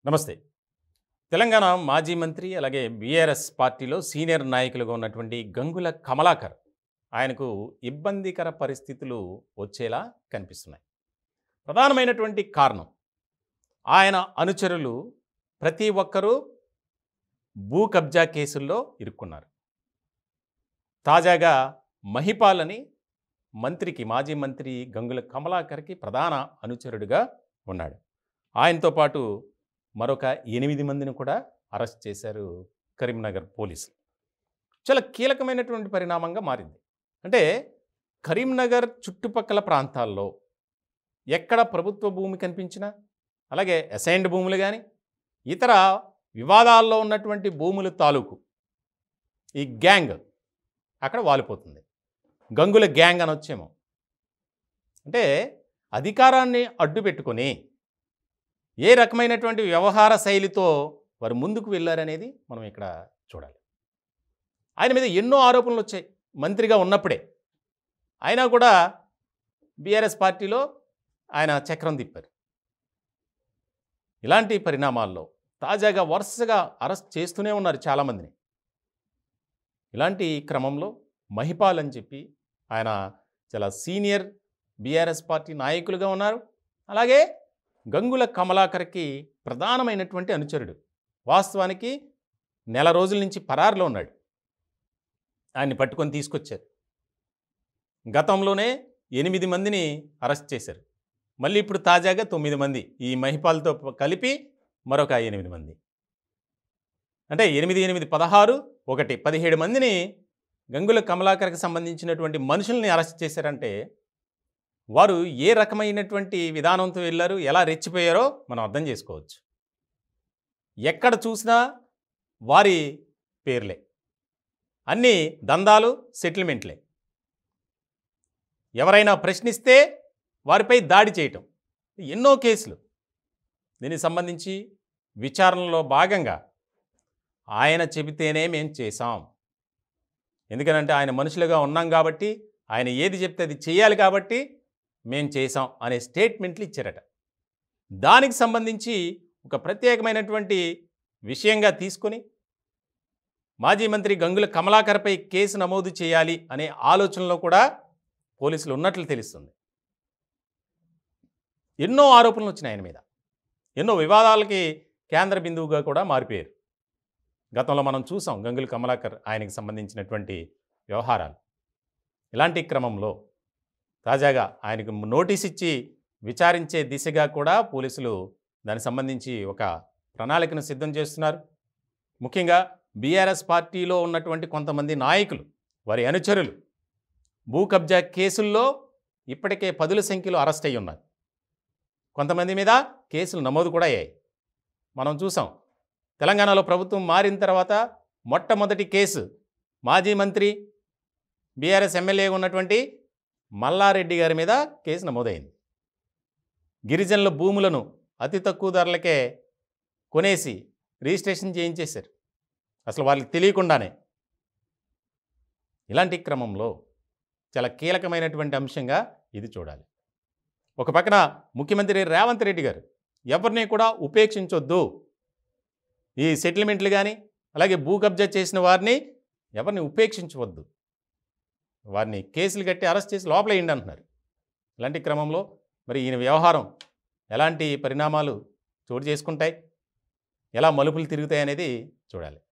నమస్తే. తెలంగాణ మాజీ మంత్రి అలాగే బీఆర్ఎస్ పార్టీలో సీనియర్ నాయకులుగా ఉన్నటువంటి గంగుల కమలాకర్ ఆయనకు ఇబ్బందికర పరిస్థితులు వచ్చేలా కనిపిస్తున్నాయి. ప్రధానమైనటువంటి కారణం ఆయన అనుచరులు ప్రతి ఒక్కరూ భూ కబ్జా కేసుల్లో ఇరుక్కున్నారు. తాజాగా మహిపాల్ అని మాజీ మంత్రి గంగుల కమలాకర్కి ప్రధాన అనుచరుడిగా ఉన్నాడు. ఆయనతో పాటు మరొక 8 మందిని కూడా అరెస్ట్ చేశారు కరీంనగర్ పోలీసులు. చాలా కీలకమైనటువంటి పరిణామంగా మారింది. అంటే కరీంనగర్ చుట్టుపక్కల ప్రాంతాల్లో ఎక్కడ ప్రభుత్వ భూమి కనిపించినా, అలాగే అసైన్డ్ భూములు కానీ ఇతర వివాదాల్లో ఉన్నటువంటి భూముల తాలూకు ఈ గ్యాంగ్ అక్కడ వాలిపోతుంది. గంగుల గ్యాంగ్ అనొచ్చేమో. అంటే అధికారాన్ని అడ్డు పెట్టుకొని ఏ రకమైనటువంటి వ్యవహార శైలితో వారు ముందుకు వెళ్ళారనేది మనం ఇక్కడ చూడాలి. ఆయన మీద ఎన్నో ఆరోపణలు వచ్చాయి మంత్రిగా ఉన్నప్పుడే. అయినా కూడా బీఆర్ఎస్ పార్టీలో ఆయన చక్రం తిప్పారు. ఇలాంటి పరిణామాల్లో తాజాగా వరుసగా అరెస్ట్ చేస్తూనే ఉన్నారు చాలామందిని. ఇలాంటి క్రమంలో మహిపాల్ అని చెప్పి ఆయన చాలా సీనియర్ బీఆర్ఎస్ పార్టీ నాయకులుగా ఉన్నారు. అలాగే గంగుల కమలాకర్కి ప్రధానమైనటువంటి అనుచరుడు. వాస్తవానికి నెల రోజుల నుంచి పరారులో ఉన్నాడు. ఆయన్ని పట్టుకొని తీసుకొచ్చారు. గతంలోనే 8 మందిని అరెస్ట్ చేశారు. మళ్ళీ ఇప్పుడు తాజాగా 9 మంది, ఈ మహిపాల్తో కలిపి మరొక 8 మంది. అంటే 8, 8, 16, 1, 17 మందిని గంగుల కమలాకర్కి సంబంధించినటువంటి మనుషుల్ని అరెస్ట్ చేశారంటే వారు ఏ రకమైనటువంటి విధానంతో వెళ్ళారు, ఎలా రెచ్చిపోయారో మనం అర్థం చేసుకోవచ్చు. ఎక్కడ చూసినా వారి పేర్లే, అన్నీ దందాలు, సెటిల్మెంట్లే. ఎవరైనా ప్రశ్నిస్తే వారిపై దాడి చేయటం, ఎన్నో కేసులు. దీనికి సంబంధించి విచారణలో భాగంగా ఆయన చెబితేనే మేము చేశాం, ఎందుకనంటే ఆయన మనుషులుగా ఉన్నాం కాబట్టి, ఆయన ఏది చెప్తే అది చేయాలి కాబట్టి మేం చేసాం అనే స్టేట్మెంట్లు ఇచ్చారట. దానికి సంబంధించి ఒక ప్రత్యేకమైనటువంటి విషయంగా తీసుకొని మాజీ మంత్రి గంగుల కమలాకర్పై కేసు నమోదు చేయాలి అనే ఆలోచనలో కూడా పోలీసులు ఉన్నట్లు తెలుస్తుంది. ఎన్నో ఆరోపణలు వచ్చినాయి ఆయన మీద. ఎన్నో వివాదాలకి కేంద్ర బిందువుగా కూడా మారిపోయారు. గతంలో మనం చూసాం గంగుల కమలాకర్ ఆయనకి సంబంధించినటువంటి వ్యవహారాలు. ఇలాంటి క్రమంలో తాజాగా ఆయనకు నోటీస్ ఇచ్చి విచారించే దిశగా కూడా పోలీసులు దానికి సంబంధించి ఒక ప్రణాళికను సిద్ధం చేస్తున్నారు. ముఖ్యంగా బీఆర్ఎస్ పార్టీలో ఉన్నటువంటి కొంతమంది నాయకులు, వారి అనుచరులు భూ కబ్జా కేసుల్లో ఇప్పటికే 10ల సంఖ్యలో అరెస్ట్ అయ్యి ఉన్నారు. కొంతమంది మీద కేసులు నమోదు కూడా అయ్యాయి. మనం చూసాం తెలంగాణలో ప్రభుత్వం మారిన తర్వాత మొట్టమొదటి కేసు మాజీ మంత్రి బీఆర్ఎస్ ఎమ్మెల్యేగా ఉన్నటువంటి మల్లారెడ్డి గారి మీద కేసు నమోదైంది. గిరిజనుల భూములను అతి తక్కువ ధరలకే కొనేసి రిజిస్ట్రేషన్ చేయించేశారు, అసలు వాళ్ళకి తెలియకుండానే. ఇలాంటి క్రమంలో చాలా కీలకమైనటువంటి అంశంగా ఇది చూడాలి. ఒక పక్కన ముఖ్యమంత్రి రేవంత్ రెడ్డి గారు ఎవరిని కూడా ఉపేక్షించొద్దు, ఈ సెటిల్మెంట్లు కానీ అలాగే భూ కబ్జా చేసిన వారిని ఎవరిని ఉపేక్షించవద్దు, వారిని కేసులు కట్టి అరెస్ట్ చేసి లోపలేయండి అంటున్నారు. ఇలాంటి క్రమంలో మరి ఈయన వ్యవహారం ఎలాంటి పరిణామాలు చోటు చేసుకుంటాయి, ఎలా మలుపులు తిరుగుతాయి అనేది చూడాలి.